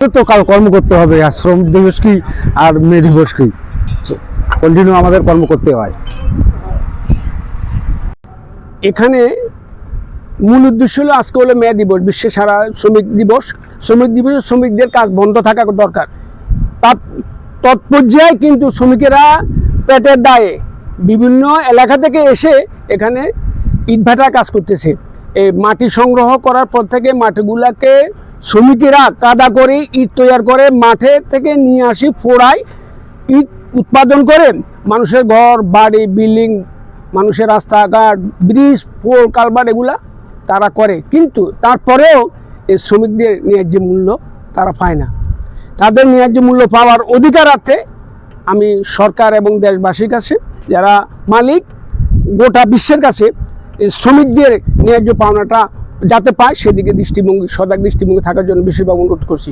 তো কর্ম করতে হবে, আর শ্রম দিবস কি আর মে দিবস কি, কন্টিনিউ আমাদের কর্ম করতে হয়। এখানে মূল উদ্দেশ্য হলো আজকে হলো মে দিবস, বিশ্বের সারা শ্রমিক দিবস। শ্রমিক দিবসে শ্রমিকদের কাজ বন্ধ থাকা দরকার। তার তৎপর্যায়ে কিন্তু শ্রমিকেরা পেটের দায়ে বিভিন্ন এলাকা থেকে এসে এখানে ইটভাটার কাজ করতেছে। এই মাটি সংগ্রহ করার পর থেকে মাটিগুলাকে শ্রমিকেরা কাদা করে ইট তৈরি করে মাঠে থেকে নিয়ে আসি ফোড়ায়, ইট উৎপাদন করে মানুষের ঘর বাড়ি বিল্ডিং, মানুষের রাস্তাঘাট ব্রিজ পোল কালভার্ট এগুলা তারা করে। কিন্তু তারপরেও এই শ্রমিকদের ন্যায্য মূল্য তারা পায় না। তাদের ন্যায্য মূল্য পাওয়ার অধিকার আছে আমি সরকার এবং দেশবাসীর কাছে, যারা মালিক গোটা বিশ্বের কাছে শ্রমিকদের ন্যায্য পাওনাটা যাতে পায় সেদিকে দৃষ্টিভঙ্গি, সজাগ দৃষ্টিভঙ্গি থাকার জন্য বেশিরভাগ অনুরোধ করছি।